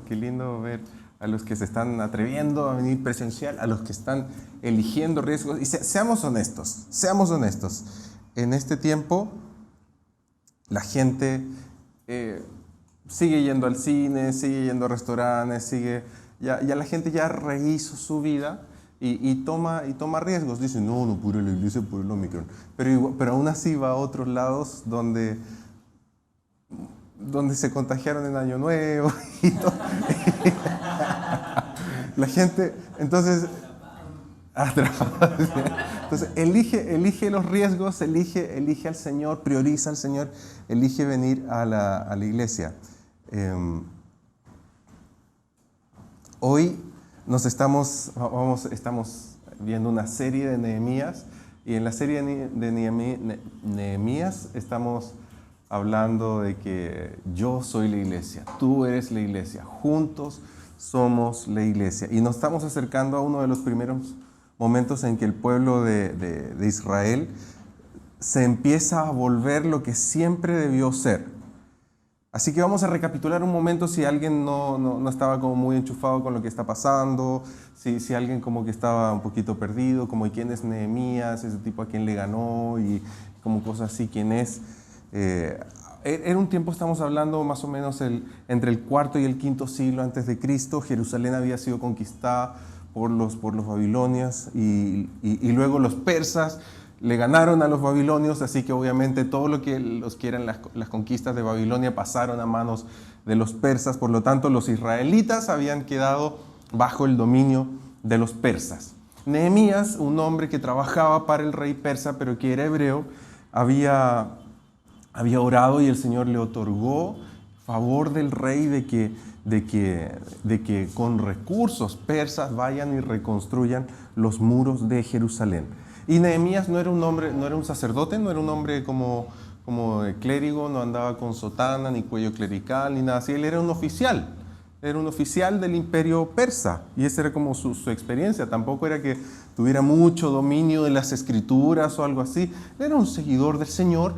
qué lindo ver a los que se están atreviendo a venir presencial, a los que están eligiendo riesgos. Y seamos honestos. En este tiempo, la gente sigue yendo al cine, sigue yendo a restaurantes, ya la gente ya rehizo su vida y toma riesgos. Dice, no puedo ir a la iglesia por el Omicron. Pero aún así va a otros lados donde se contagiaron en Año Nuevo y todo. La gente, entonces elige los riesgos, elige al Señor, prioriza al Señor, elige venir a la iglesia. Hoy estamos viendo una serie de Nehemías, y en la serie de Nehemías estamos hablando de que yo soy la iglesia, tú eres la iglesia, juntos somos la iglesia. Y nos estamos acercando a uno de los primeros momentos en que el pueblo de Israel se empieza a volver lo que siempre debió ser. Así que vamos a recapitular un momento si alguien no estaba como muy enchufado con lo que está pasando, si alguien como que estaba un poquito perdido, como quién es Nehemías, ese tipo a quién le ganó y como cosas así, quién es. En un tiempo, estamos hablando más o menos entre el cuarto y el quinto siglo antes de Cristo. Jerusalén había sido conquistada por los babilonios y luego los persas le ganaron a los babilonios, así que obviamente todo lo que eran las conquistas de Babilonia pasaron a manos de los persas. Por lo tanto, los israelitas habían quedado bajo el dominio de los persas. Nehemías, un hombre que trabajaba para el rey persa, pero que era hebreo, había orado y el Señor le otorgó favor del rey de que con recursos persas vayan y reconstruyan los muros de Jerusalén. Y Nehemías no era un hombre, no era un sacerdote, no era un hombre como clérigo, no andaba con sotana, ni cuello clerical, ni nada así. Él era un oficial del imperio persa, y esa era como su experiencia. Tampoco era que tuviera mucho dominio de las escrituras o algo así. Era un seguidor del Señor,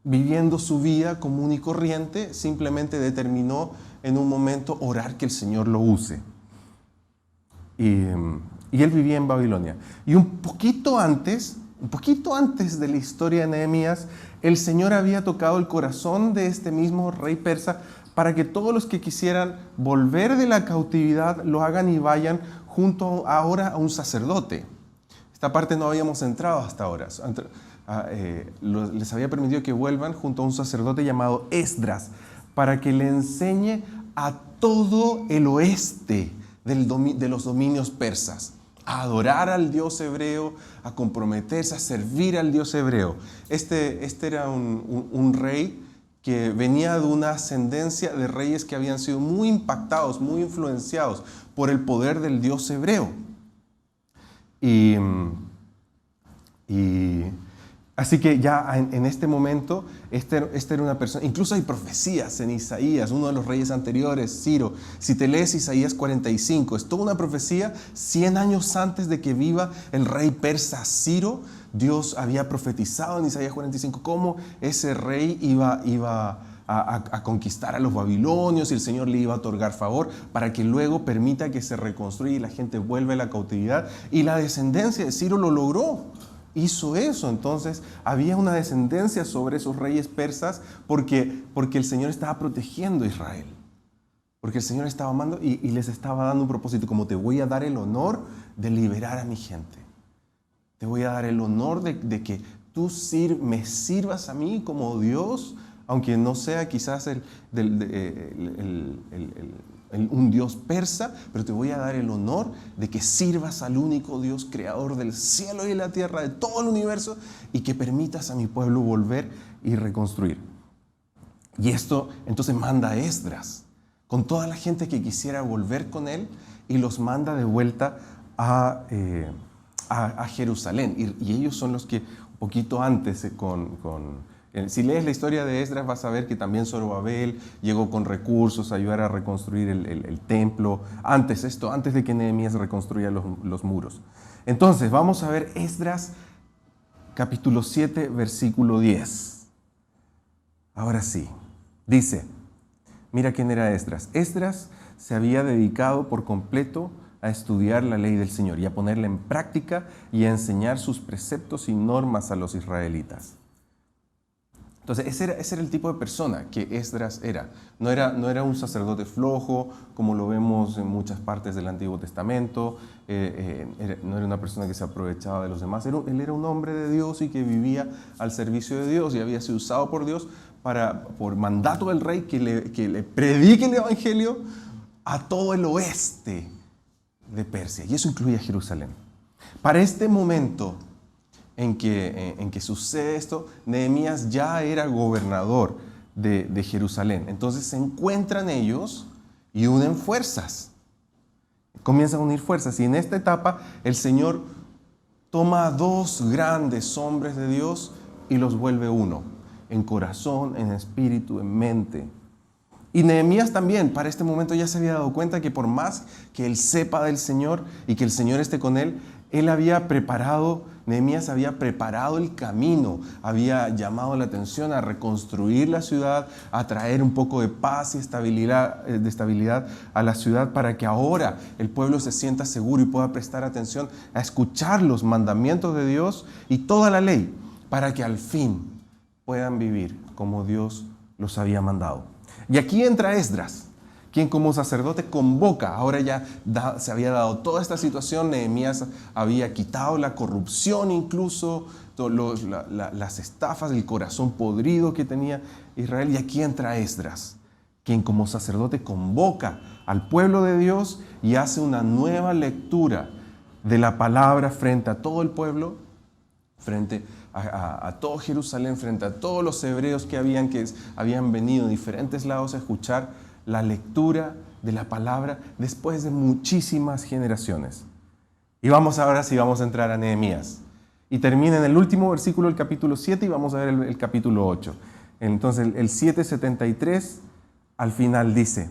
viviendo su vida común y corriente. Simplemente determinó en un momento orar que el Señor lo use. Y él vivía en Babilonia. Y un poquito antes de la historia de Nehemías, el Señor había tocado el corazón de este mismo rey persa para que todos los que quisieran volver de la cautividad lo hagan y vayan junto ahora a un sacerdote. Esta parte no habíamos entrado hasta ahora. Les había permitido que vuelvan junto a un sacerdote llamado Esdras para que le enseñe a todo el oeste de los dominios persas a adorar al Dios hebreo, a comprometerse, a servir al Dios hebreo. Este era un rey que venía de una ascendencia de reyes que habían sido muy impactados, muy influenciados por el poder del Dios hebreo. Así que ya en este momento, este era una persona. Incluso hay profecías en Isaías, uno de los reyes anteriores, Ciro. Si te lees Isaías 45, es toda una profecía. 100 años antes de que viva el rey persa Ciro, Dios había profetizado en Isaías 45 cómo ese rey iba a conquistar a los babilonios, y el Señor le iba a otorgar favor para que luego permita que se reconstruya y la gente vuelva a la cautividad. Y la descendencia de Ciro lo logró. Hizo eso. Entonces había una descendencia sobre esos reyes persas porque el Señor estaba protegiendo a Israel, porque el Señor estaba amando y les estaba dando un propósito, como te voy a dar el honor de liberar a mi gente, te voy a dar el honor de que tú me sirvas a mí como Dios, aunque no sea quizás un Dios persa, pero te voy a dar el honor de que sirvas al único Dios creador del cielo y la tierra, de todo el universo, y que permitas a mi pueblo volver y reconstruir. Y esto entonces manda a Esdras con toda la gente que quisiera volver con él, y los manda de vuelta a Jerusalén. Y ellos son los que un poquito antes si lees la historia de Esdras, vas a ver que también Zorobabel llegó con recursos a ayudar a reconstruir el templo. Antes de que Nehemías reconstruya los muros. Entonces, vamos a ver Esdras, capítulo 7, versículo 10. Ahora sí, dice: Mira quién era Esdras. Esdras se había dedicado por completo a estudiar la ley del Señor y a ponerla en práctica y a enseñar sus preceptos y normas a los israelitas. Entonces, ese era el tipo de persona que Esdras era. No era un sacerdote flojo, como lo vemos en muchas partes del Antiguo Testamento. No era una persona que se aprovechaba de los demás. Él era un hombre de Dios y que vivía al servicio de Dios y había sido usado por Dios por mandato del rey que le predique el Evangelio a todo el oeste de Persia. Y eso incluye a Jerusalén. Para este momento en que sucede esto, Nehemías ya era gobernador de Jerusalén. Entonces se encuentran ellos y unen fuerzas. Comienzan a unir fuerzas. Y en esta etapa el Señor toma a dos grandes hombres de Dios y los vuelve uno. En corazón, en espíritu, en mente. Y Nehemías también, para este momento ya se había dado cuenta que por más que él sepa del Señor y que el Señor esté con él, Nehemías había preparado el camino, había llamado la atención a reconstruir la ciudad, a traer un poco de paz y estabilidad a la ciudad para que ahora el pueblo se sienta seguro y pueda prestar atención a escuchar los mandamientos de Dios y toda la ley, para que al fin puedan vivir como Dios los había mandado. Y aquí entra Esdras, quien como sacerdote convoca. Ahora ya se había dado toda esta situación. Nehemías había quitado la corrupción incluso, las estafas, el corazón podrido que tenía Israel. Y aquí entra Esdras, quien como sacerdote convoca al pueblo de Dios y hace una nueva lectura de la palabra frente a todo el pueblo, frente a todo Jerusalén, frente a todos los hebreos que habían venido de diferentes lados a escuchar la lectura de la palabra después de muchísimas generaciones. Y vamos a entrar a Nehemías. Y termina en el último versículo del capítulo 7 y vamos a ver el capítulo 8. Entonces el 7:73 al final dice: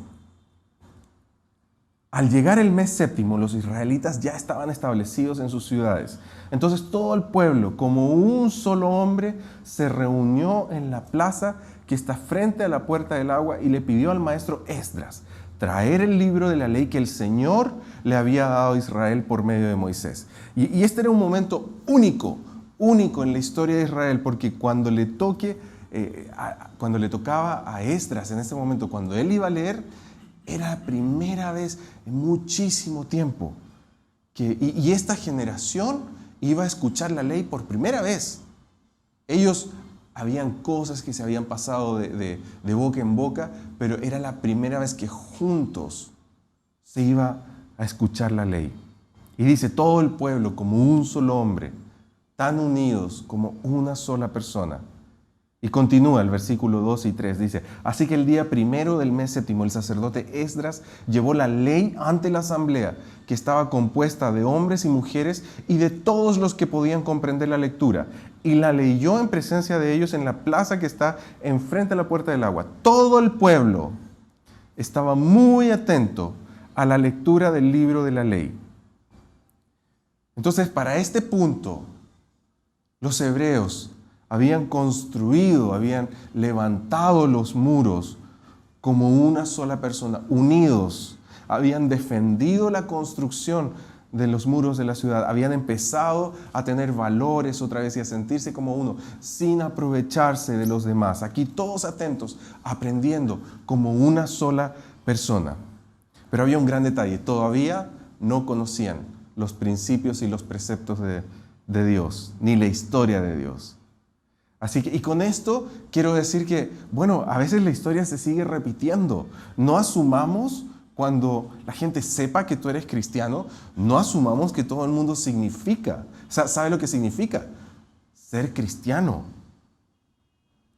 al llegar el mes séptimo, los israelitas ya estaban establecidos en sus ciudades. Entonces todo el pueblo, como un solo hombre, se reunió en la plaza que está frente a la puerta del agua y le pidió al maestro Esdras traer el libro de la ley que el Señor le había dado a Israel por medio de Moisés. Y este era un momento único en la historia de Israel, porque cuando le tocaba a Esdras en ese momento, cuando él iba a leer, era la primera vez en muchísimo tiempo y esta generación iba a escuchar la ley por primera vez. Habían cosas que se habían pasado de boca en boca, pero era la primera vez que juntos se iba a escuchar la ley. Y dice, todo el pueblo como un solo hombre, tan unidos como una sola persona. Y continúa el versículo 2 y 3, dice: así que el día primero del mes séptimo, el sacerdote Esdras llevó la ley ante la asamblea, que estaba compuesta de hombres y mujeres y de todos los que podían comprender la lectura, y la leyó en presencia de ellos en la plaza que está enfrente a la puerta del agua. Todo el pueblo estaba muy atento a la lectura del libro de la ley. Entonces, para este punto, los hebreos habían levantado los muros como una sola persona, unidos. Habían defendido la construcción de los muros de la ciudad. Habían empezado a tener valores otra vez y a sentirse como uno, sin aprovecharse de los demás. Aquí todos atentos, aprendiendo como una sola persona. Pero había un gran detalle: todavía no conocían los principios y los preceptos de Dios, ni la historia de Dios. Así que, y con esto quiero decir que, a veces la historia se sigue repitiendo. No asumamos, cuando la gente sepa que tú eres cristiano, no asumamos que todo el mundo sabe lo que significa ser cristiano.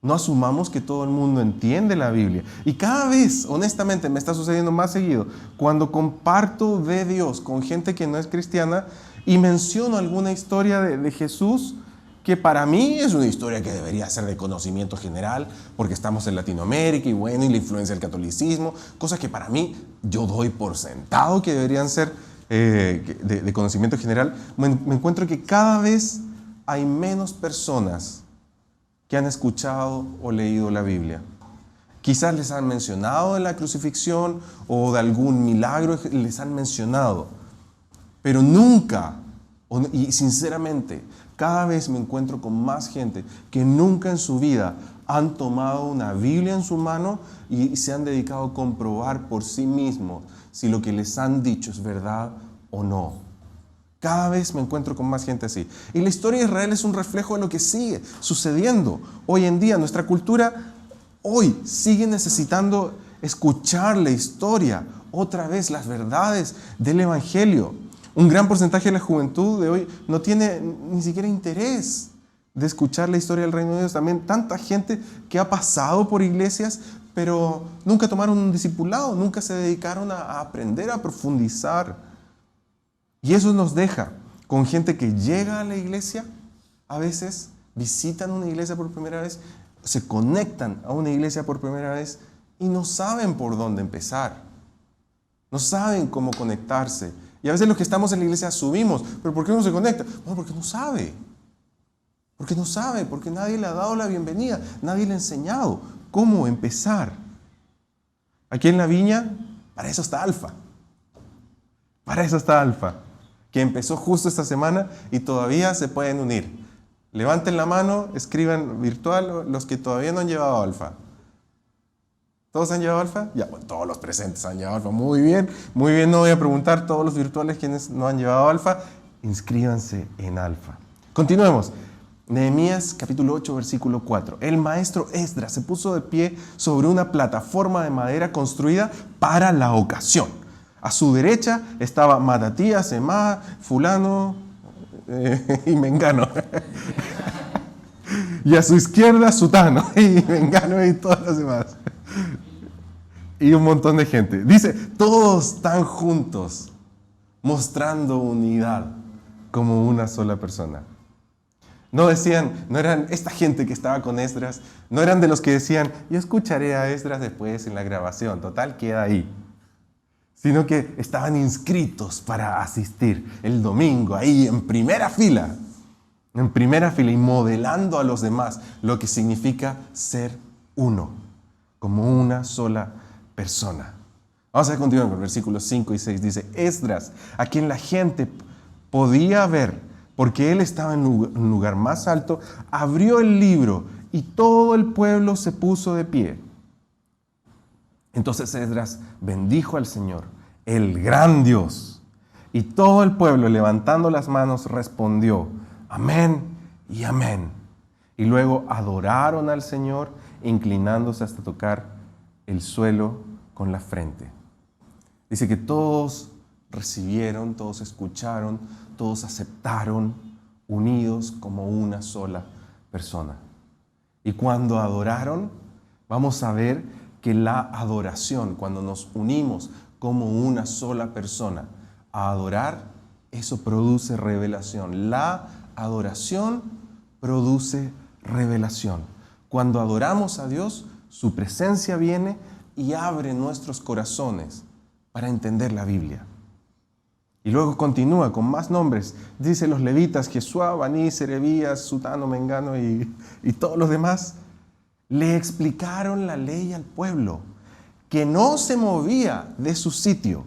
No asumamos que todo el mundo entiende la Biblia. Y cada vez, honestamente, me está sucediendo más seguido, cuando comparto de Dios con gente que no es cristiana y menciono alguna historia de Jesús, que para mí es una historia que debería ser de conocimiento general, porque estamos en Latinoamérica y la influencia del catolicismo, cosas que para mí yo doy por sentado que deberían ser de conocimiento general. Me encuentro que cada vez hay menos personas que han escuchado o leído la Biblia. Quizás les han mencionado de la crucifixión o de algún milagro, les han mencionado. Pero nunca, y sinceramente, cada vez me encuentro con más gente que nunca en su vida han tomado una Biblia en su mano y se han dedicado a comprobar por sí mismos si lo que les han dicho es verdad o no. Cada vez me encuentro con más gente así. Y la historia de Israel es un reflejo de lo que sigue sucediendo hoy en día. Nuestra cultura hoy sigue necesitando escuchar la historia, otra vez las verdades del Evangelio. Un gran porcentaje de la juventud de hoy no tiene ni siquiera interés de escuchar la historia del reino de Dios. También tanta gente que ha pasado por iglesias, pero nunca tomaron un discipulado, nunca se dedicaron a aprender, a profundizar. Y eso nos deja con gente que llega a la iglesia, a veces visitan una iglesia por primera vez, se conectan a una iglesia por primera vez y no saben por dónde empezar. No saben cómo conectarse. Y a veces los que estamos en la iglesia subimos, pero ¿por qué no se conecta? Bueno, porque no sabe. Porque no sabe, porque nadie le ha dado la bienvenida, nadie le ha enseñado cómo empezar. Aquí en la viña, para eso está Alfa. Para eso está Alfa, que empezó justo esta semana y todavía se pueden unir. Levanten la mano, escriban virtual los que todavía no han llevado Alfa. ¿Todos han llevado Alfa? Ya, bueno, todos los presentes han llevado Alfa. Muy bien, no voy a preguntar todos los virtuales quienes no han llevado Alfa. Inscríbanse en Alfa. Continuemos. Nehemías capítulo 8, versículo 4. El maestro Esdras se puso de pie sobre una plataforma de madera construida para la ocasión. A su derecha estaba Matatías, Emá, fulano y Mengano. Y a su izquierda Sutano y Mengano y todos los demás. Y un montón de gente. Dice, todos están juntos, mostrando unidad como una sola persona. No decían, no eran esta gente que estaba con Esdras, no eran de los que decían, yo escucharé a Esdras después en la grabación, total queda ahí. Sino que estaban inscritos para asistir el domingo, ahí en primera fila y modelando a los demás lo que significa ser uno, como una sola persona. Vamos a continuar con versículos 5 y 6. Dice, Esdras, a quien la gente podía ver, porque él estaba en un lugar más alto, abrió el libro y todo el pueblo se puso de pie. Entonces Esdras bendijo al Señor, el gran Dios, y todo el pueblo, levantando las manos, respondió, amén y amén. Y luego adoraron al Señor, inclinándose hasta tocar el suelo con la frente. Dice que todos recibieron, todos escucharon, todos aceptaron, unidos como una sola persona. Y cuando adoraron, vamos a ver que la adoración, cuando nos unimos como una sola persona a adorar, eso produce revelación. La adoración produce revelación. Cuando adoramos a Dios, su presencia viene y abre nuestros corazones para entender la Biblia. Y luego continúa con más nombres. Dice los levitas, Jesuá, Baní, Serebías, Sutano, Mengano y todos los demás. Le explicaron la ley al pueblo, que no se movía de su sitio.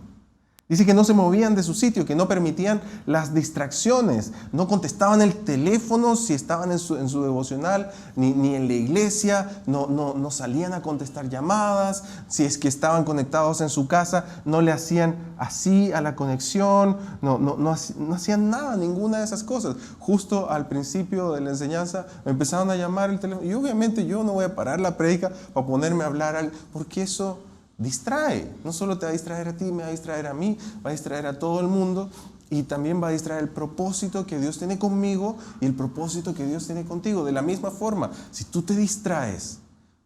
Dice que no se movían de su sitio, que no permitían las distracciones, no contestaban el teléfono si estaban en su devocional, ni en la iglesia, no salían a contestar llamadas, si es que estaban conectados en su casa, no le hacían así a la conexión, no hacían nada, ninguna de esas cosas. Justo al principio de la enseñanza me empezaron a llamar el teléfono y obviamente yo no voy a parar la prédica para ponerme a hablar, porque eso distrae, no solo te va a distraer a ti, me va a distraer a mí, va a distraer a todo el mundo y también va a distraer el propósito que Dios tiene conmigo y el propósito que Dios tiene contigo. De la misma forma, si tú te distraes,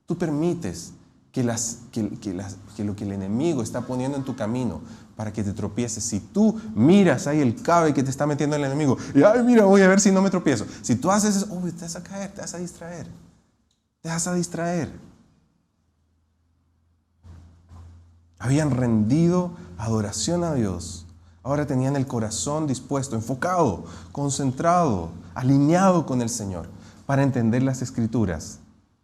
tú permites que lo que el enemigo está poniendo en tu camino para que te tropieces. Si tú miras ahí el cabe que te está metiendo el enemigo y ay, mira, voy a ver si no me tropiezo. Si tú haces eso, te vas a caer, te vas a distraer. Te vas a distraer. Habían rendido adoración a Dios. Ahora tenían el corazón dispuesto, enfocado, concentrado, alineado con el Señor para entender las Escrituras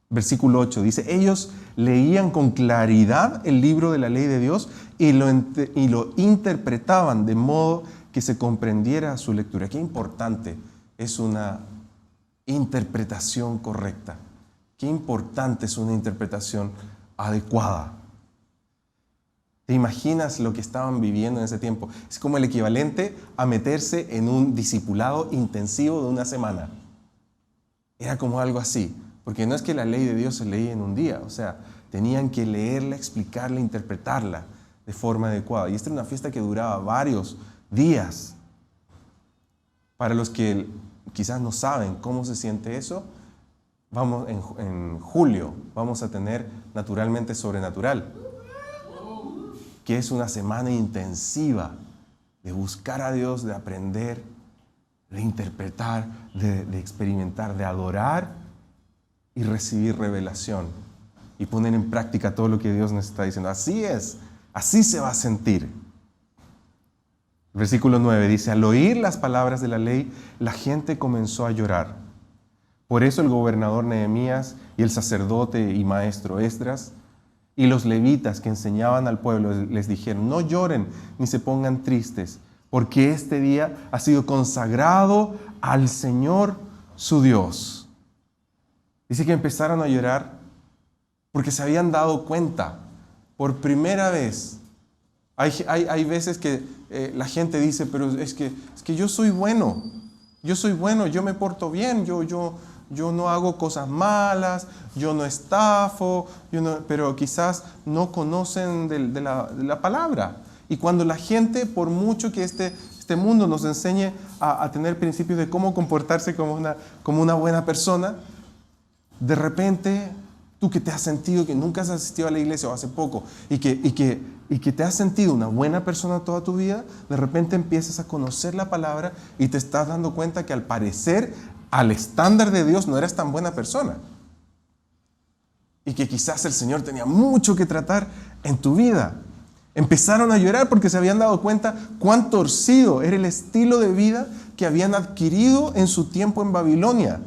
Versículo 8 dice, ellos leían con claridad el libro de la ley de Dios y lo interpretaban de modo que se comprendiera su lectura. Qué importante es una interpretación correcta. Qué importante es una interpretación adecuada. ¿Te imaginas lo que estaban viviendo en ese tiempo? Es como el equivalente a meterse en un discipulado intensivo de una semana. Era como algo así, porque no es que la ley de Dios se leía en un día, o sea, tenían que leerla, explicarla, interpretarla de forma adecuada. Y esta era una fiesta que duraba varios días. Para los que quizás no saben cómo se siente eso, vamos en julio vamos a tener Naturalmente Sobrenatural, que es una semana intensiva de buscar a Dios, de aprender, de interpretar, de experimentar, de adorar y recibir revelación y poner en práctica todo lo que Dios nos está diciendo. Así es, así se va a sentir. Versículo 9 dice, al oír las palabras de la ley, la gente comenzó a llorar. Por eso el gobernador Nehemías y el sacerdote y maestro Esdras y los levitas que enseñaban al pueblo les dijeron, no lloren ni se pongan tristes, porque este día ha sido consagrado al Señor su Dios. Dice que empezaron a llorar porque se habían dado cuenta por primera vez. Hay veces que la gente dice, pero es que yo soy bueno, yo me porto bien, yo no hago cosas malas, yo no estafo, pero quizás no conocen de la palabra. Y cuando la gente, por mucho que este mundo nos enseñe a tener principios de cómo comportarse como una buena persona, de repente tú que te has sentido que nunca has asistido a la iglesia o hace poco y que te has sentido una buena persona toda tu vida, de repente empiezas a conocer la palabra y te estás dando cuenta que al parecer al estándar de Dios no eras tan buena persona y que quizás el Señor tenía mucho que tratar en tu vida. Empezaron a llorar porque se habían dado cuenta cuán torcido era el estilo de vida que habían adquirido en su tiempo en Babilonia.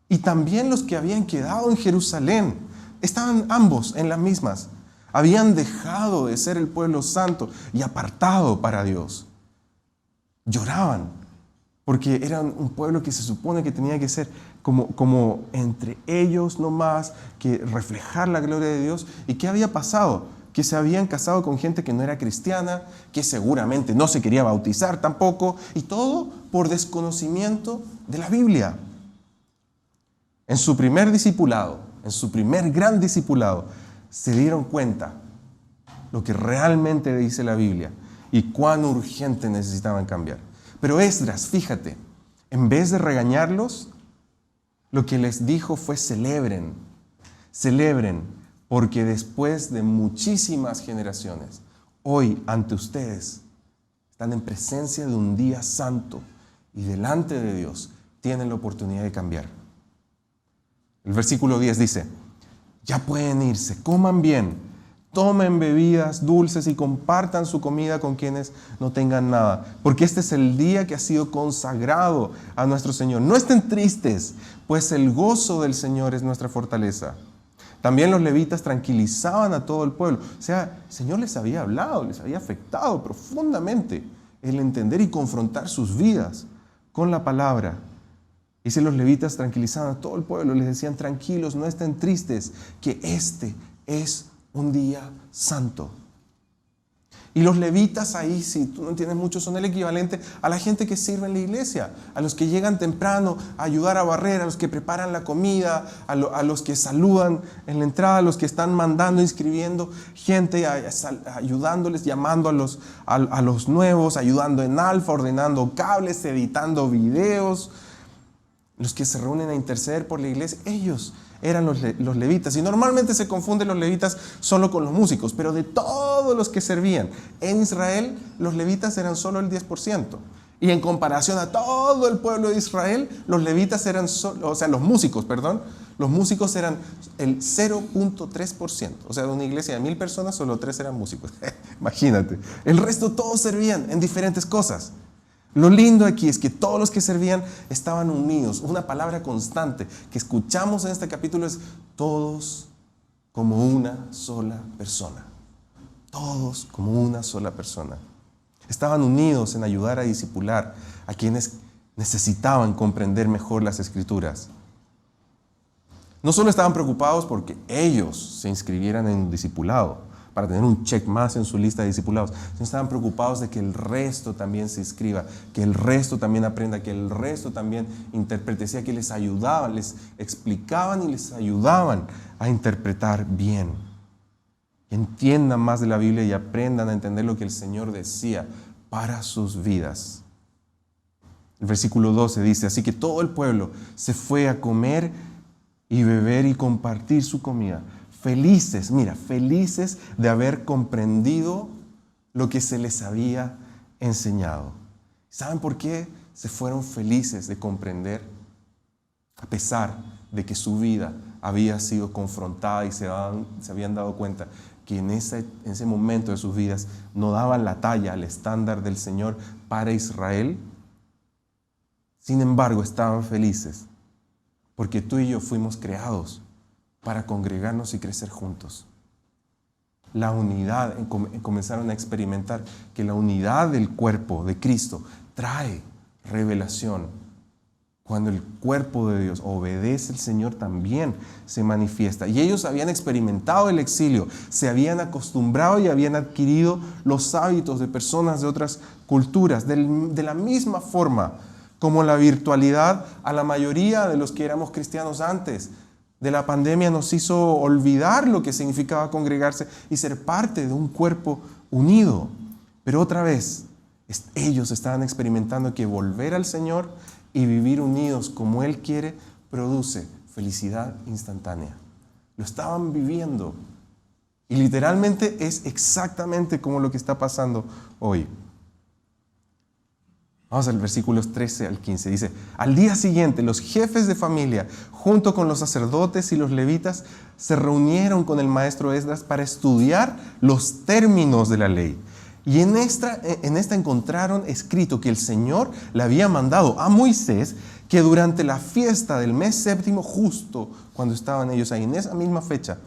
Y también los que habían quedado en Jerusalén, estaban ambos en las mismas. Habían dejado de ser el pueblo santo y apartado para Dios. Lloraban, porque eran un pueblo que se supone que tenía que ser como entre ellos nomás, que reflejar la gloria de Dios. ¿Y qué había pasado? Que se habían casado con gente que no era cristiana, que seguramente no se quería bautizar tampoco, y todo por desconocimiento de la Biblia. En su primer discipulado, en su primer gran discipulado, se dieron cuenta lo que realmente dice la Biblia y cuán urgente necesitaban cambiar. Pero Esdras, fíjate, en vez de regañarlos, lo que les dijo fue celebren, porque después de muchísimas generaciones, hoy ante ustedes están en presencia de un día santo y delante de Dios tienen la oportunidad de cambiar. El versículo 10 dice, ya pueden irse, coman bien, tomen bebidas dulces y compartan su comida con quienes no tengan nada, porque este es el día que ha sido consagrado a nuestro Señor. No estén tristes, pues el gozo del Señor es nuestra fortaleza. También los levitas tranquilizaban a todo el pueblo. O sea, el Señor les había hablado, les había afectado profundamente el entender y confrontar sus vidas con la palabra. Dice, los levitas tranquilizaban a todo el pueblo, les decían, tranquilos, no estén tristes, que este es un día santo. Y los levitas ahí, si tú no entiendes mucho, son el equivalente a la gente que sirve en la iglesia, a los que llegan temprano a ayudar a barrer, a los que preparan la comida, a los que saludan en la entrada, a los que están mandando, inscribiendo gente, ayudándoles, llamando a los nuevos, ayudando en alfa, ordenando cables, editando videos. Los que se reúnen a interceder por la iglesia, ellos eran los levitas. Y normalmente se confunden los levitas solo con los músicos, pero de todos los que servían en Israel, los levitas eran solo el 10%. Y en comparación a todo el pueblo de Israel, los levitas eran, los músicos eran el 0.3%. O sea, de una iglesia de 1000 personas, solo 3 eran músicos. Imagínate. El resto todos servían en diferentes cosas. Lo lindo aquí es que todos los que servían estaban unidos. Una palabra constante que escuchamos en este capítulo es todos como una sola persona. Todos como una sola persona. Estaban unidos en ayudar a discipular a quienes necesitaban comprender mejor las Escrituras. No solo estaban preocupados porque ellos se inscribieran en un discipulado, para tener un check más en su lista de discipulados, sino estaban preocupados de que el resto también se inscriba, que el resto también aprenda, que el resto también interprete. Decía que les ayudaban, les explicaban y les ayudaban a interpretar bien. Que entiendan más de la Biblia y aprendan a entender lo que el Señor decía para sus vidas. El versículo 12 dice, así que todo el pueblo se fue a comer y beber y compartir su comida. Felices, mira, felices de haber comprendido lo que se les había enseñado. ¿Saben por qué se fueron felices de comprender? A pesar de que su vida había sido confrontada y se habían dado cuenta que en ese momento de sus vidas no daban la talla al estándar del Señor para Israel. Sin embargo, estaban felices porque tú y yo fuimos creados para congregarnos y crecer juntos. La unidad, comenzaron a experimentar que la unidad del cuerpo de Cristo trae revelación. Cuando el cuerpo de Dios obedece al Señor, también se manifiesta. Y ellos habían experimentado el exilio, se habían acostumbrado y habían adquirido los hábitos de personas de otras culturas. De la misma forma como la virtualidad a la mayoría de los que éramos cristianos antes de la pandemia nos hizo olvidar lo que significaba congregarse y ser parte de un cuerpo unido. Pero otra vez, ellos estaban experimentando que volver al Señor y vivir unidos como Él quiere produce felicidad instantánea. Lo estaban viviendo. Y literalmente es exactamente como lo que está pasando hoy. Vamos al versículos 13 al 15. Dice, al día siguiente los jefes de familia, junto con los sacerdotes y los levitas, se reunieron con el maestro Esdras para estudiar los términos de la ley. Y en esta encontraron escrito que el Señor le había mandado a Moisés que durante la fiesta del mes séptimo, justo cuando estaban ellos ahí, en esa misma fecha,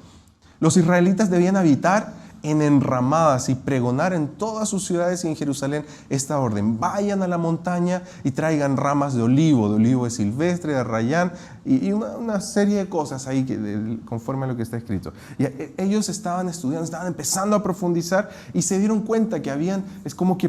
los israelitas debían habitar en enramadas y pregonar en todas sus ciudades y en Jerusalén esta orden. Vayan a la montaña y traigan ramas de olivo de silvestre, de arrayán y una serie de cosas ahí conforme a lo que está escrito. Y ellos estaban estudiando, estaban empezando a profundizar y se dieron cuenta que es como que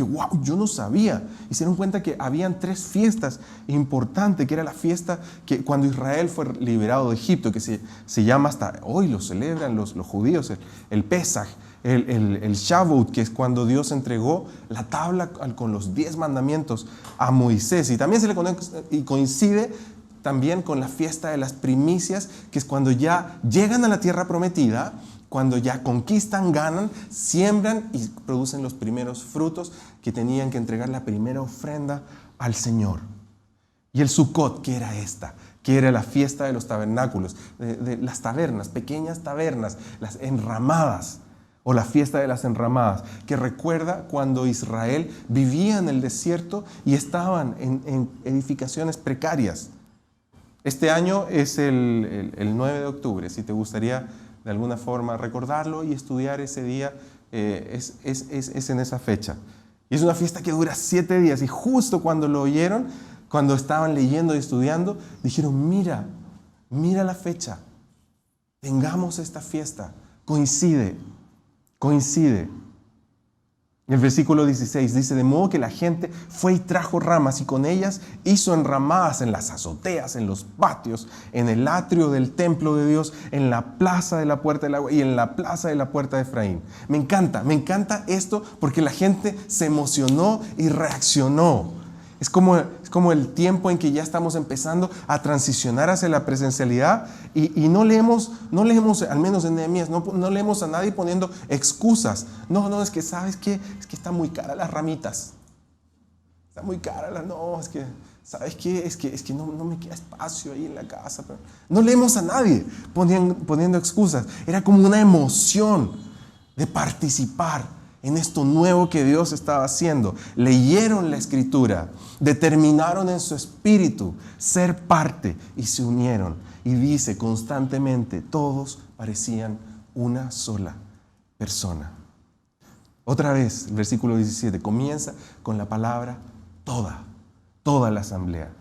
wow, yo no sabía. Y se dieron cuenta que habían 3 fiestas importantes, que era la fiesta que cuando Israel fue liberado de Egipto, que se llama hasta hoy, lo celebran los judíos, el Pesaj, el Shavuot, que es cuando Dios entregó la tabla con los 10 mandamientos a Moisés. Y también se le coincide también con la fiesta de las primicias, que es cuando ya llegan a la tierra prometida, cuando ya conquistan, ganan, siembran y producen los primeros frutos, que tenían que entregar la primera ofrenda al Señor. Y el Sukkot, ¿qué era esta? Que era la fiesta de los tabernáculos, de las tabernas, pequeñas tabernas, las enramadas, o la fiesta de las enramadas, que recuerda cuando Israel vivía en el desierto y estaban en edificaciones precarias. Este año es el 9 de octubre, si te gustaría de alguna forma recordarlo y estudiar ese día, es en esa fecha. Y es una fiesta que dura 7 días, y justo cuando lo oyeron, cuando estaban leyendo y estudiando, dijeron, mira la fecha, tengamos esta fiesta, coincide. El versículo 16 dice, de modo que la gente fue y trajo ramas y con ellas hizo enramadas en las azoteas, en los patios, en el atrio del templo de Dios, en la plaza de la puerta del agua y en la plaza de la puerta de Efraín. Me encanta esto porque la gente se emocionó y reaccionó. Es como el tiempo en que ya estamos empezando a transicionar hacia la presencialidad y no leemos, al menos en Nehemías, no leemos a nadie poniendo excusas. No, es que ¿sabes qué? Es que están muy caras las ramitas. Está muy cara es que ¿sabes qué? Es que no me queda espacio ahí en la casa. Pero no leemos a nadie poniendo excusas. Era como una emoción de participar en esto nuevo que Dios estaba haciendo. Leyeron la Escritura, determinaron en su espíritu ser parte y se unieron. Y dice constantemente, todos parecían una sola persona. Otra vez, el versículo 17 comienza con la palabra toda la asamblea.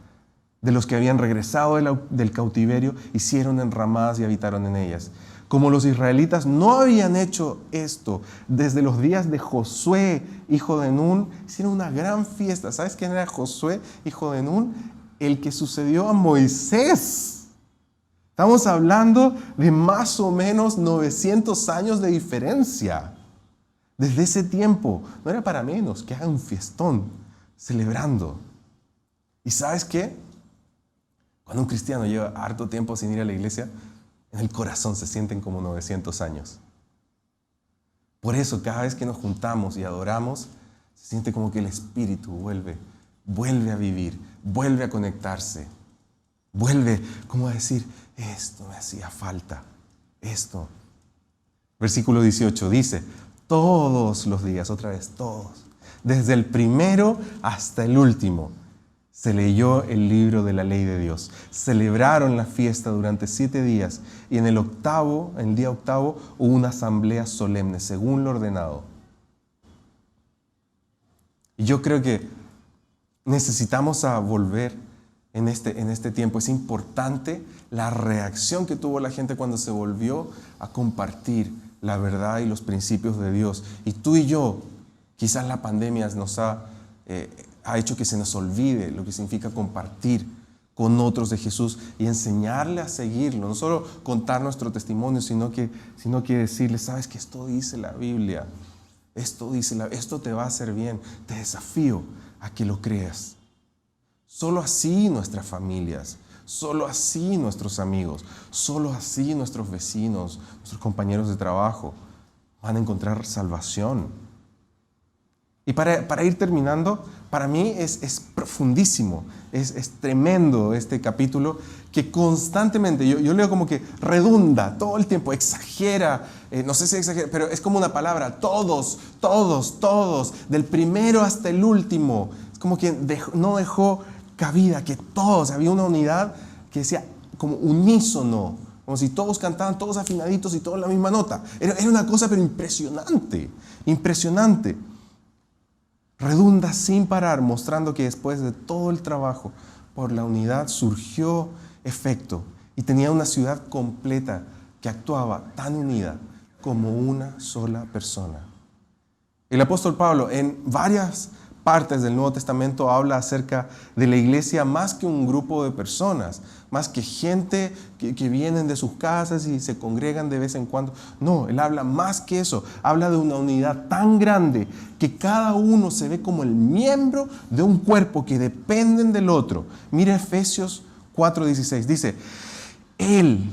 De los que habían regresado del cautiverio, hicieron enramadas y habitaron en ellas. Como los israelitas no habían hecho esto desde los días de Josué, hijo de Nun, hicieron una gran fiesta. ¿Sabes quién era Josué, hijo de Nun? El que sucedió a Moisés. Estamos hablando de más o menos 900 años de diferencia. Desde ese tiempo, no era para menos que hagan un fiestón celebrando. ¿Y sabes qué? Cuando un cristiano lleva harto tiempo sin ir a la iglesia, en el corazón se sienten como 900 años. Por eso cada vez que nos juntamos y adoramos, se siente como que el Espíritu vuelve a vivir, vuelve a conectarse, vuelve como a decir, esto me hacía falta, esto. Versículo 18 dice, todos los días, otra vez todos, desde el primero hasta el último, se leyó el libro de la ley de Dios. Celebraron la fiesta durante 7 días y en el día octavo, hubo una asamblea solemne, según lo ordenado. Y yo creo que necesitamos volver en este tiempo. Es importante la reacción que tuvo la gente cuando se volvió a compartir la verdad y los principios de Dios. Y tú y yo, quizás la pandemia nos ha hecho que se nos olvide lo que significa compartir con otros de Jesús y enseñarle a seguirlo. No solo contar nuestro testimonio, sino que decirle, sabes que esto dice la Biblia, esto te va a hacer bien, te desafío a que lo creas. Solo así nuestras familias, solo así nuestros amigos, solo así nuestros vecinos, nuestros compañeros de trabajo van a encontrar salvación. Y para ir terminando, para mí es profundísimo, es tremendo este capítulo que constantemente, yo leo como que redunda todo el tiempo, exagera, no sé si exagera, pero es como una palabra, todos, del primero hasta el último. Es como que no dejó cabida, que todos, había una unidad que decía como unísono, como si todos cantaban, todos afinaditos y todos en la misma nota. Era una cosa pero impresionante. Redunda sin parar, mostrando que después de todo el trabajo por la unidad surgió efecto y tenía una ciudad completa que actuaba tan unida como una sola persona. El apóstol Pablo en varias partes del Nuevo Testamento habla acerca de la iglesia más que un grupo de personas, más que gente que vienen de sus casas y se congregan de vez en cuando. No, él habla más que eso. Habla de una unidad tan grande que cada uno se ve como el miembro de un cuerpo que dependen del otro. Mira Efesios 4:16. Dice, Él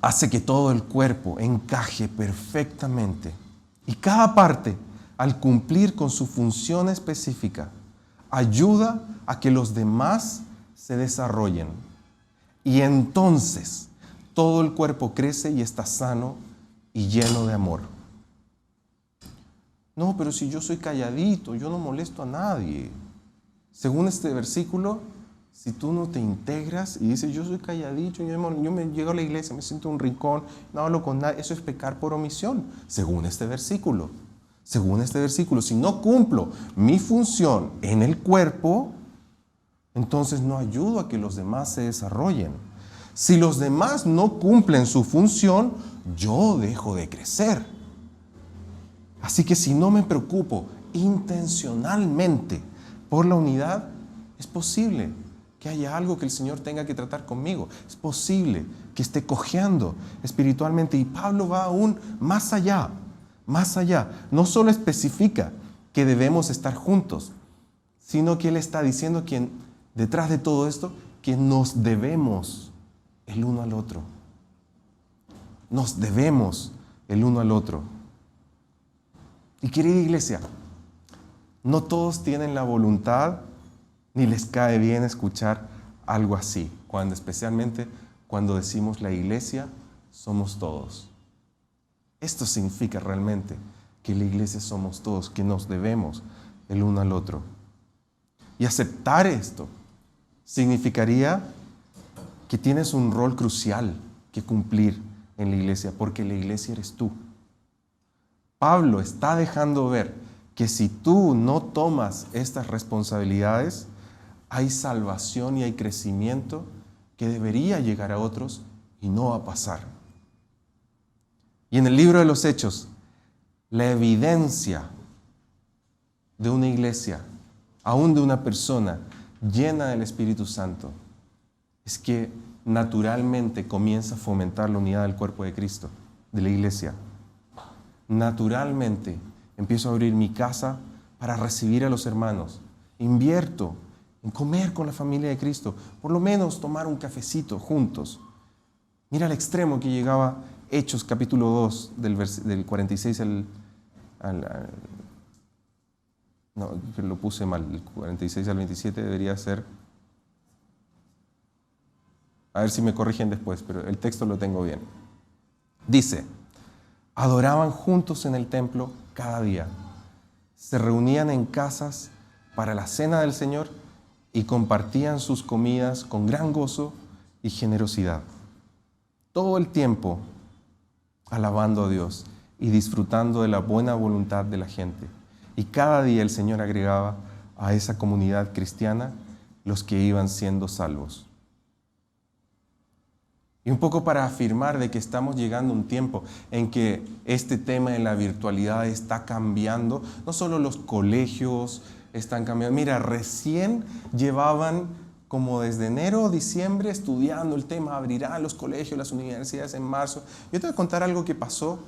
hace que todo el cuerpo encaje perfectamente y cada parte, al cumplir con su función específica, ayuda a que los demás se desarrollen. Y entonces todo el cuerpo crece y está sano y lleno de amor. No, pero si yo soy calladito, yo no molesto a nadie. Según este versículo, si tú no te integras y dices, yo soy calladito, yo me llego a la iglesia, me siento en un rincón, no hablo con nadie, eso es pecar por omisión, según este versículo. Si no cumplo mi función en el cuerpo, entonces no ayudo a que los demás se desarrollen. Si los demás no cumplen su función, yo dejo de crecer. Así que si no me preocupo intencionalmente por la unidad, es posible que haya algo que el Señor tenga que tratar conmigo. Es posible que esté cojeando espiritualmente. Y Pablo va aún más allá. No solo especifica que debemos estar juntos, sino que él está diciendo que detrás de todo esto, que nos debemos el uno al otro. Nos debemos el uno al otro. Y querida iglesia, no todos tienen la voluntad ni les cae bien escuchar algo así, especialmente cuando decimos la iglesia somos todos. Esto significa realmente que la iglesia somos todos, que nos debemos el uno al otro. Y aceptar esto significaría que tienes un rol crucial que cumplir en la iglesia, porque la iglesia eres tú. Pablo está dejando ver que si tú no tomas estas responsabilidades, hay salvación y hay crecimiento que debería llegar a otros y no va a pasar. Y en el libro de los Hechos, la evidencia de una iglesia, aún de una persona llena del Espíritu Santo, es que naturalmente comienza a fomentar la unidad del cuerpo de Cristo, de la iglesia. Naturalmente empiezo a abrir mi casa para recibir a los hermanos. Invierto en comer con la familia de Cristo, por lo menos tomar un cafecito juntos. Mira al extremo que llegaba Hechos capítulo 2, del 46 no, lo puse mal, el 46 al 27 debería ser. A ver si me corrigen después, pero el texto lo tengo bien. Dice: adoraban juntos en el templo cada día, se reunían en casas para la cena del Señor y compartían sus comidas con gran gozo y generosidad. Todo el tiempo alabando a Dios y disfrutando de la buena voluntad de la gente. Y cada día el Señor agregaba a esa comunidad cristiana los que iban siendo salvos. Y un poco para afirmar de que estamos llegando a un tiempo en que este tema de la virtualidad está cambiando. No solo los colegios están cambiando. Mira, recién llevaban como desde enero o diciembre estudiando el tema. Abrirán los colegios, las universidades en marzo. Yo te voy a contar algo que pasó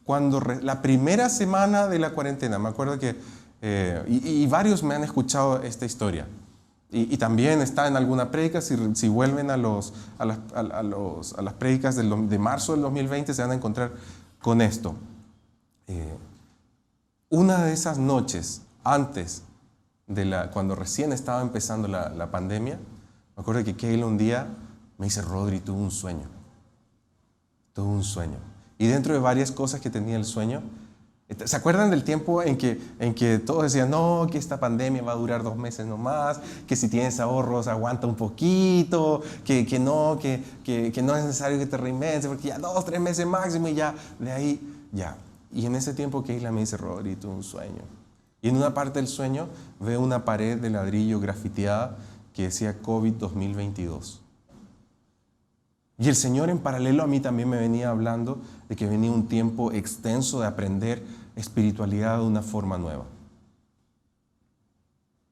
cuando la primera semana de la cuarentena. Me acuerdo que, y varios me han escuchado esta historia. Y también está en alguna prédica, si vuelven a las prédicas de marzo del 2020 se van a encontrar con esto. Una de esas noches, antes cuando recién estaba empezando la pandemia, me acuerdo que Keila un día me dice: Rodri, tuve un sueño. Tuve un sueño. Y dentro de varias cosas que tenía el sueño, ¿se acuerdan del tiempo en que todos decían, no, que esta pandemia va a durar 2 meses nomás, que si tienes ahorros aguanta un poquito, que no es necesario que te reinventes, porque ya 2, 3 meses máximo y ya, de ahí, ya. Y en ese tiempo Keila me dice: Rodri, tuve un sueño. Y en una parte del sueño veo una pared de ladrillo grafiteada que decía COVID 2022. Y el Señor, en paralelo a mí, también me venía hablando de que venía un tiempo extenso de aprender espiritualidad de una forma nueva.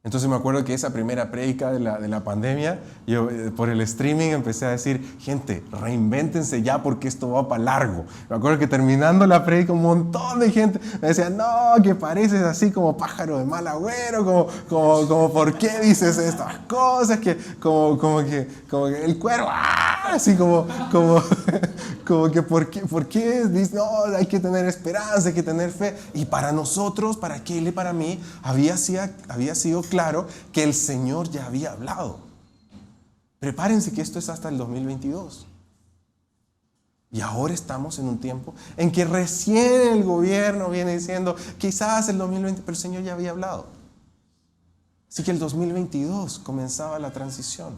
Entonces me acuerdo que esa primera prédica de la pandemia, yo por el streaming empecé a decir: gente, reinvéntense ya porque esto va para largo. Me acuerdo que terminando la prédica un montón de gente me decía: no, que pareces así como pájaro de mal agüero, como ¿por qué dices estas cosas? Como que el cuero, así como que ¿por qué dices? No, hay que tener esperanza, hay que tener fe. Y para nosotros, para Keila y para mí, había sido claro que el Señor ya había hablado. Prepárense que esto es hasta el 2022. Y ahora estamos en un tiempo en que recién el gobierno viene diciendo quizás el 2020, pero el Señor ya había hablado. Así que el 2022 comenzaba la transición.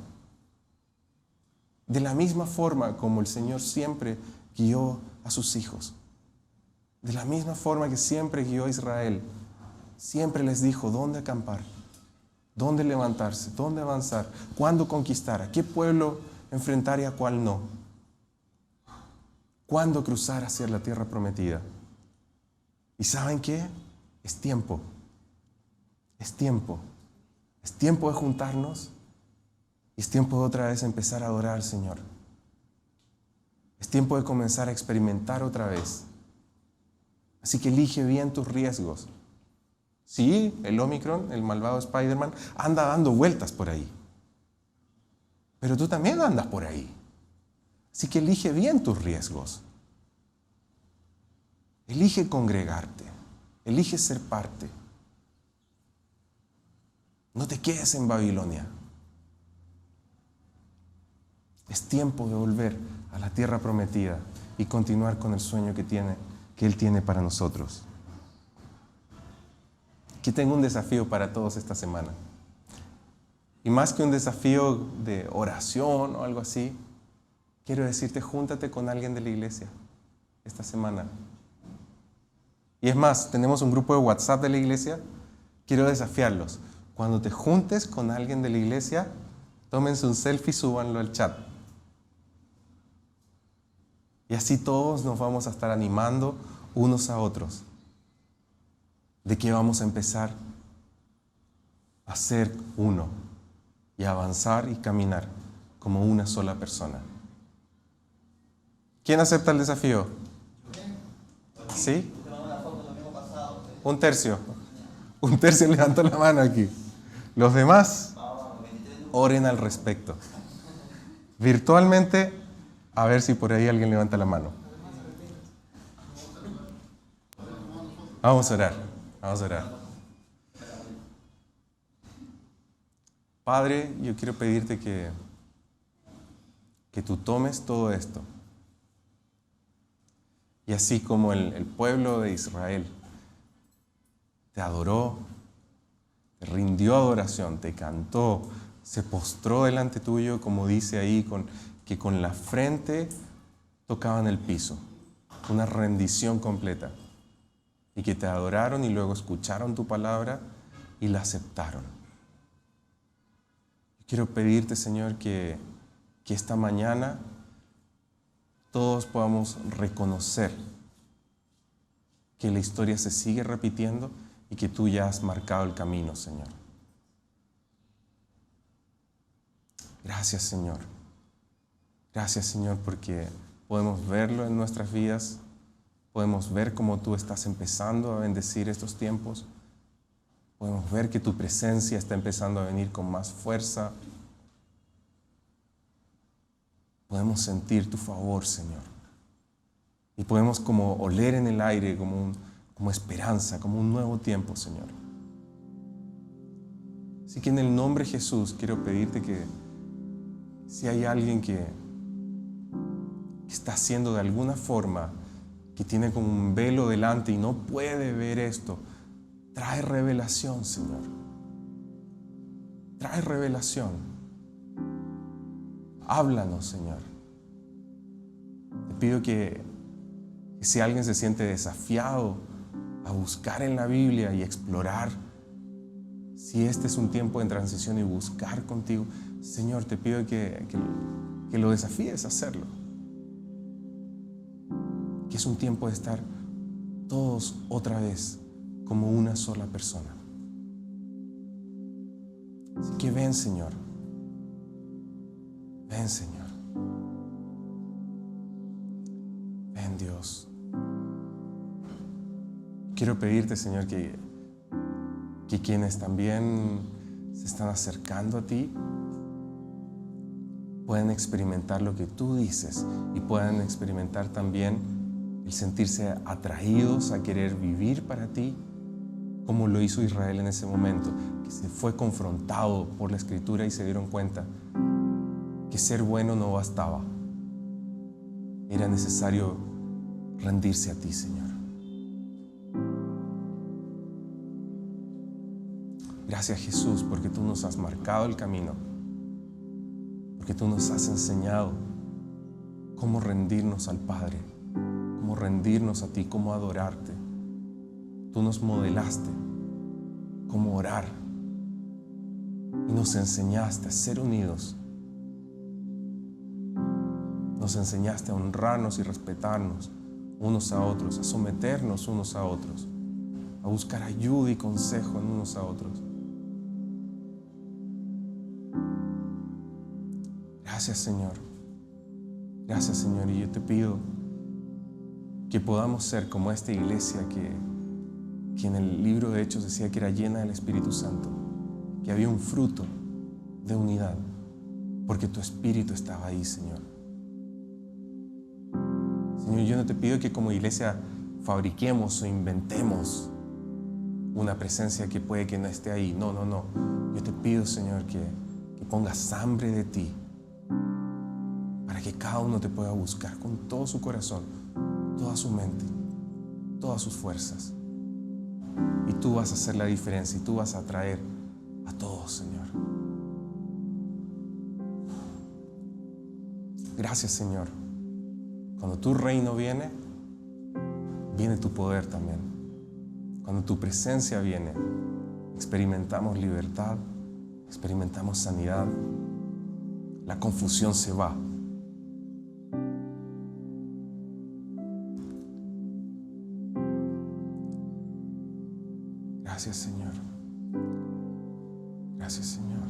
De la misma forma como el Señor siempre guió a sus hijos. De la misma forma que siempre guió a Israel. Siempre les dijo dónde acampar, dónde levantarse, dónde avanzar, cuándo conquistar, a qué pueblo enfrentar y a cuál no. Cuándo cruzar hacia la tierra prometida. ¿Y saben qué? Es tiempo. Es tiempo. Es tiempo de juntarnos y es tiempo de otra vez empezar a adorar al Señor. Es tiempo de comenzar a experimentar otra vez. Así que elige bien tus riesgos. Sí, el Omicron, el malvado Spider-Man, anda dando vueltas por ahí. Pero tú también andas por ahí. Así que elige bien tus riesgos. Elige congregarte. Elige ser parte. No te quedes en Babilonia. Es tiempo de volver a la tierra prometida y continuar con el sueño que Él tiene para nosotros. Aquí tengo un desafío para todos esta semana. Y más que un desafío de oración o algo así, quiero decirte, júntate con alguien de la iglesia esta semana. Y es más, tenemos un grupo de WhatsApp de la iglesia. Quiero desafiarlos. Cuando te juntes con alguien de la iglesia, tómense un selfie y súbanlo al chat. Y así todos nos vamos a estar animando unos a otros. De que vamos a empezar a ser uno y a avanzar y caminar como una sola persona. ¿Quién acepta el desafío? ¿Sí? Un tercio. Un tercio levantó la mano aquí. Los demás, oren al respecto. Virtualmente, a ver si por ahí alguien levanta la mano. Vamos a orar. Vamos a orar. Padre, yo quiero pedirte que tú tomes todo esto. Y así como el pueblo de Israel te adoró, te rindió adoración, te cantó, se postró delante tuyo, como dice ahí, que con la frente tocaban el piso, una rendición completa. Y que te adoraron y luego escucharon tu palabra y la aceptaron. Quiero pedirte, Señor, que esta mañana todos podamos reconocer que la historia se sigue repitiendo y que tú ya has marcado el camino, Señor. Gracias, Señor. Gracias, Señor, porque podemos verlo en nuestras vidas. Podemos ver cómo tú estás empezando a bendecir estos tiempos. Podemos ver que tu presencia está empezando a venir con más fuerza. Podemos sentir tu favor, Señor. Y podemos como oler en el aire, como esperanza, como un nuevo tiempo, Señor. Así que en el nombre de Jesús quiero pedirte que si hay alguien que está haciendo de alguna forma, que tiene como un velo delante y no puede ver esto, trae revelación, Señor. Trae revelación. Háblanos, Señor. Te pido que si alguien se siente desafiado a buscar en la Biblia y explorar, si este es un tiempo de transición y buscar contigo, Señor, te pido que lo desafíes a hacerlo. Que es un tiempo de estar todos otra vez como una sola persona. Así que ven, Señor. Ven, Señor. Ven, Dios. Quiero pedirte, Señor, que quienes también se están acercando a ti puedan experimentar lo que tú dices y puedan experimentar también el sentirse atraídos a querer vivir para ti, como lo hizo Israel en ese momento, que se fue confrontado por la Escritura y se dieron cuenta que ser bueno no bastaba. Era necesario rendirse a ti, Señor. Gracias, Jesús, porque tú nos has marcado el camino, porque tú nos has enseñado cómo rendirnos al Padre, cómo rendirnos a ti, cómo adorarte. Tú nos modelaste cómo orar y nos enseñaste a ser unidos. Nos enseñaste a honrarnos y respetarnos unos a otros, a someternos unos a otros, a buscar ayuda y consejo en unos a otros. Gracias, Señor. Gracias, Señor. Y yo te pido que podamos ser como esta iglesia que en el libro de Hechos decía que era llena del Espíritu Santo, que había un fruto de unidad, porque tu Espíritu estaba ahí, Señor. Señor, yo no te pido que como iglesia fabriquemos o inventemos una presencia que puede que no esté ahí. No. Yo te pido, Señor, que pongas hambre de ti para que cada uno te pueda buscar con todo su corazón, toda su mente, todas sus fuerzas. y tú vas a hacer la diferencia y tú vas a atraer a todos, Señor. Gracias, Señor. Cuando tu reino viene, viene tu poder también. Cuando tu presencia viene, experimentamos libertad, experimentamos sanidad, la confusión se va. Gracias, Señor. Gracias, Señor.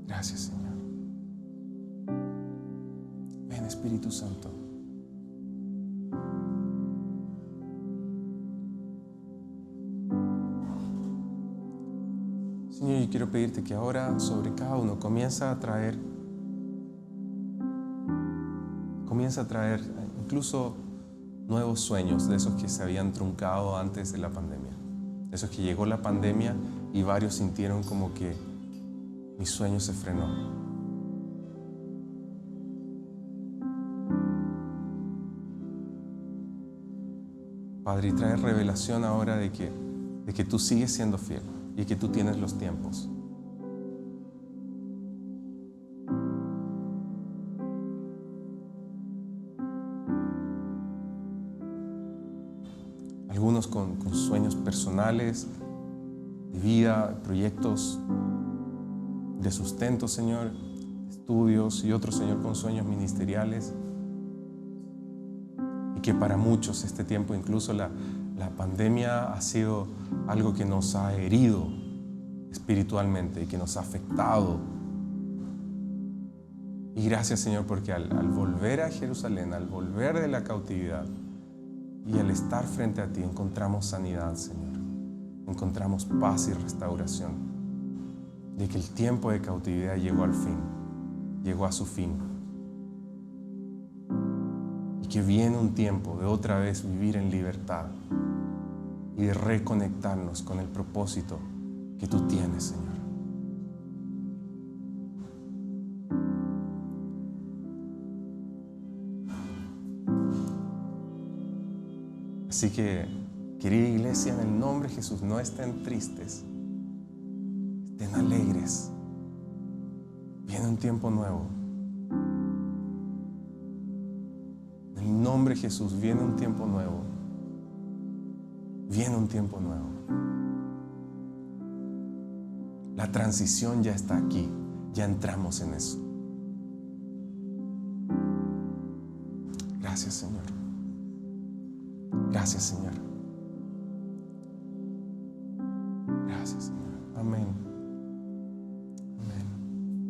Gracias, Señor. Ven, Espíritu Santo. Señor, yo quiero pedirte que ahora sobre cada uno comienza a traer incluso nuevos sueños, de esos que se habían truncado antes de la pandemia. De esos que llegó la pandemia y varios sintieron como que mi sueño se frenó. Padre, y trae revelación ahora de que tú sigues siendo fiel y que tú tienes los tiempos. Algunos con sueños personales, de vida, proyectos de sustento, Señor, estudios, y otros, Señor, con sueños ministeriales. Y que para muchos este tiempo, incluso la pandemia, ha sido algo que nos ha herido espiritualmente y que nos ha afectado. Y gracias, Señor, porque al volver a Jerusalén, al volver de la cautividad y al estar frente a ti, encontramos sanidad, Señor. Encontramos paz y restauración. De que el tiempo de cautividad llegó al fin, llegó a su fin. Y que viene un tiempo de otra vez vivir en libertad y de reconectarnos con el propósito que tú tienes, Señor. Así que, querida iglesia, en el nombre de Jesús, no estén tristes, estén alegres. Viene un tiempo nuevo. En el nombre de Jesús, viene un tiempo nuevo. Viene un tiempo nuevo. La transición ya está aquí, ya entramos en eso. Gracias, Señor. Gracias, Señor. Gracias, Señor. Amén.